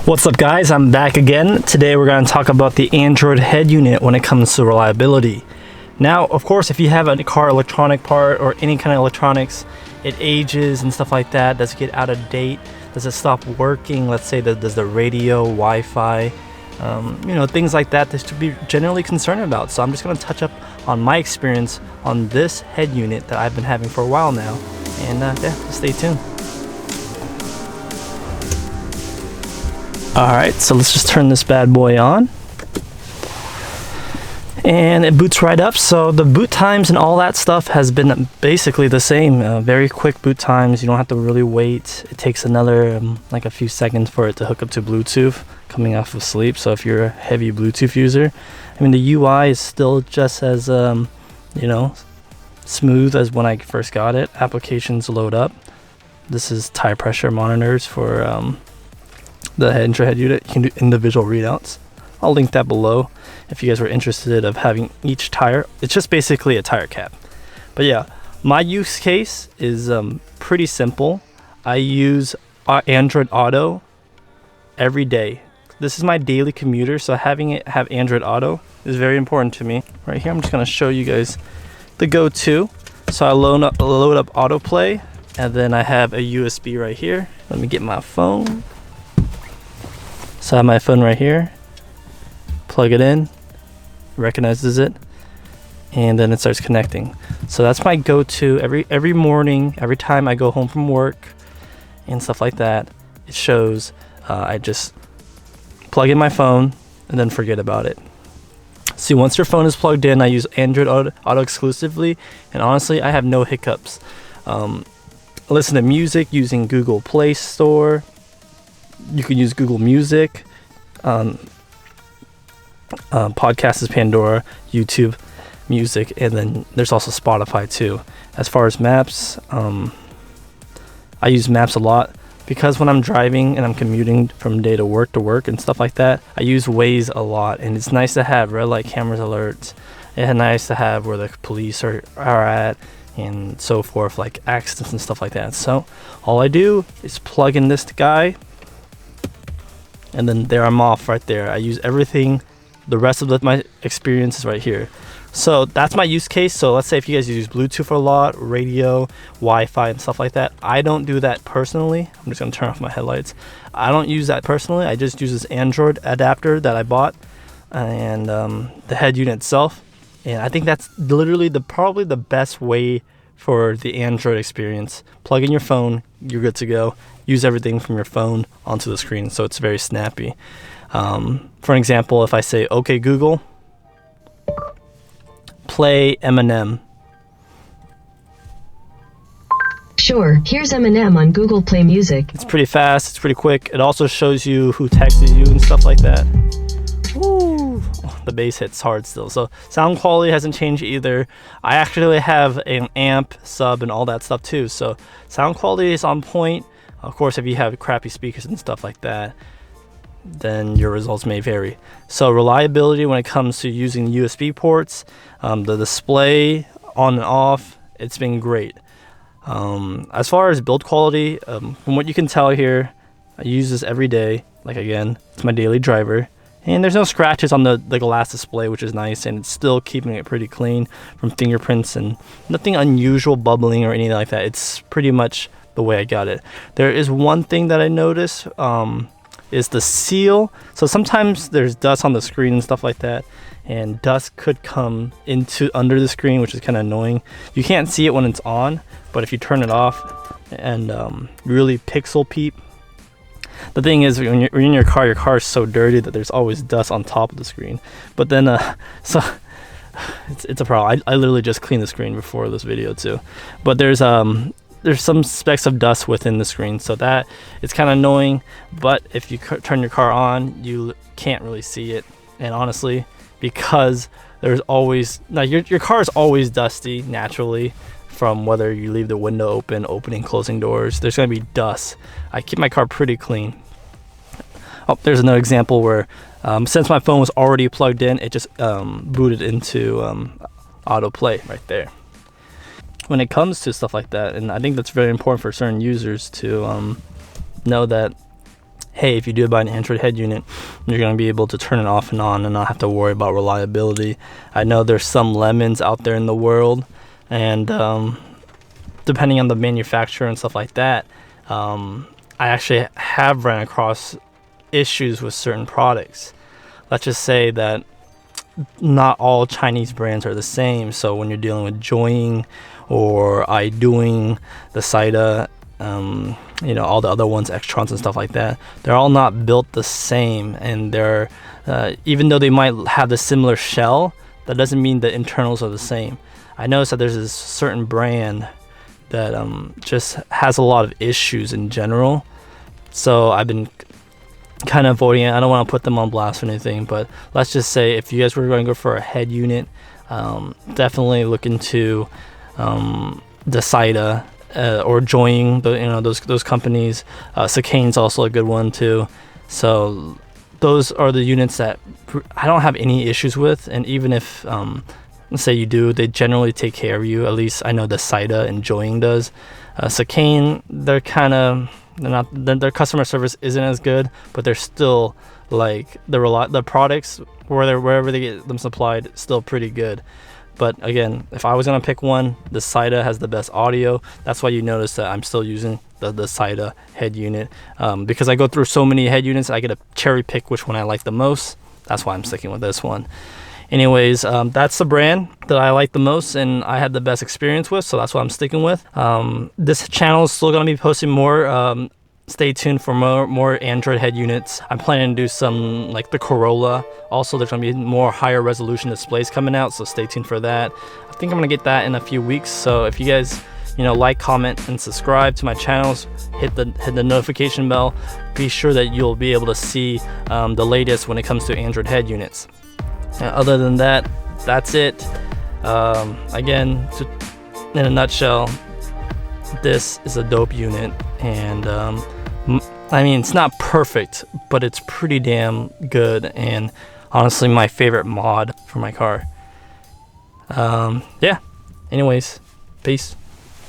What's up guys, I'm back again. Today we're going to talk about the Android head unit when it comes to reliability. Now, of course, if you have a car electronic part or any kind of electronics, it ages and stuff like that. Does it get out of date? Does it stop working? Let's say that does the radio, Wi-Fi, things like that to be generally concerned about. So I'm just going to touch up on my experience on this head unit that I've been having for a while now. And just stay tuned. Alright, so let's just turn this bad boy on. And it boots right up. So the boot times and all that stuff has been basically the same. Very quick boot times. You don't have to really wait. It takes another like a few seconds for it to hook up to Bluetooth coming off of sleep. So if you're a heavy Bluetooth user, I mean the UI is still just as smooth as when I first got it. Applications load up. This is tire pressure monitors for the Android head unit. You can do individual readouts. I'll link that below if you guys were interested of having each tire. It's just basically a tire cap. But yeah, my use case is pretty simple. I use Android Auto every day. This is my daily commuter, so having it have Android Auto is very important to me. Right here, I'm just going to show you guys the go-to. So I load up autoplay, and then I have a USB right here. Let me get my phone. So I have my phone right here, plug it in, recognizes it, and then it starts connecting. So that's my go-to every morning, every time I go home from work and stuff like that. It shows I just plug in my phone and then forget about it. See, once your phone is plugged in, I use Android Auto exclusively, and honestly, I have no hiccups. Listen to music using Google Play Store. You can use Google Music, podcast is Pandora, YouTube Music, and then there's also Spotify too. As far as maps, I use maps a lot because when I'm driving and I'm commuting from day to work and stuff like that, I use Waze a lot, and it's nice to have red light cameras alerts. It's nice to have where the police are at and so forth, like accidents and stuff like that. So all I do is plug in this guy, and then there I'm off right there. I use everything. The rest of my experience is right here. So that's my use case. So let's say if you guys use Bluetooth a lot, radio, Wi-Fi and stuff like that. I don't do that personally. I'm just gonna turn off my headlights. I don't use that personally. I just use this Android adapter that I bought and the head unit itself. And I think that's literally probably the best way for the Android experience. Plug in your phone, you're good to go. Use everything from your phone onto the screen, so it's very snappy. For example, if I say, okay, Google, play Eminem. Sure, here's Eminem on Google Play Music. It's pretty fast, it's pretty quick. It also shows you who texted you and stuff like that. Woo! The bass hits hard still. So sound quality hasn't changed either. I actually have an amp, sub, and all that stuff too. So sound quality is on point. Of course, if you have crappy speakers and stuff like that, then your results may vary. So reliability when it comes to using USB ports, the display on and off, it's been great. As far as build quality, from what you can tell here, I use this every day. Like again, it's my daily driver. And there's no scratches on the glass display, which is nice, and it's still keeping it pretty clean from fingerprints and nothing unusual bubbling or anything like that. It's pretty much the way I got it. There is one thing that I noticed is the seal. So sometimes there's dust on the screen and stuff like that, and dust could come under the screen, which is kind of annoying. You can't see it when it's on, but if you turn it off and really pixel peep. The thing is, when you're in your car is so dirty that there's always dust on top of the screen. But then, so it's a problem. I literally just cleaned the screen before this video too. But there's some specks of dust within the screen, so that it's kind of annoying. But if you turn your car on, you can't really see it. And honestly, because there's always your car is always dusty naturally. From whether you leave the window opening, closing doors, there's going to be dust. I keep my car pretty clean. Oh, there's another example where since my phone was already plugged in, it just booted into autoplay right there. When it comes to stuff like that, and I think that's very important for certain users to know that hey, if you do buy an Android head unit, you're going to be able to turn it off and on and not have to worry about reliability. I know there's some lemons out there in the world, and depending on the manufacturer and stuff like that, I actually have ran across issues with certain products. Let's just say that not all Chinese brands are the same. So when you're dealing with Joying or iDoing, the Sida, all the other ones, Extrons and stuff like that, they're all not built the same. And they're, even though they might have the similar shell, that doesn't mean the internals are the same. I noticed that there's this certain brand that just has a lot of issues in general. So I've been kind of avoiding it. I don't want to put them on blast or anything, but let's just say if you guys were going to go for a head unit, definitely look into the Sida or Joying, those companies. Sakane's also a good one too. So those are the units that I don't have any issues with, and even if let's say you do, they generally take care of you. At least I know the Sida and Joying does. Sakane, they're kind of, their customer service isn't as good, but they're still like the products wherever they get them supplied, still pretty good. But again, if I was gonna pick one, the Sida has the best audio. That's why you notice that I'm still using the Sida head unit, because I go through so many head units, I get to cherry pick which one I like the most. That's why I'm sticking with this one. Anyways, that's the brand that I like the most and I had the best experience with, so that's what I'm sticking with. This channel is still going to be posting more. Stay tuned for more Android head units. I'm planning to do some like the Corolla. Also, there's going to be more higher resolution displays coming out, so stay tuned for that. I think I'm going to get that in a few weeks, so if you guys like, comment, and subscribe to my channels, hit the notification bell, be sure that you'll be able to see the latest when it comes to Android head units. Other than that, that's it. Again, in a nutshell, this is a dope unit, and I mean, it's not perfect, but it's pretty damn good, and honestly my favorite mod for my car. Yeah, anyways, peace.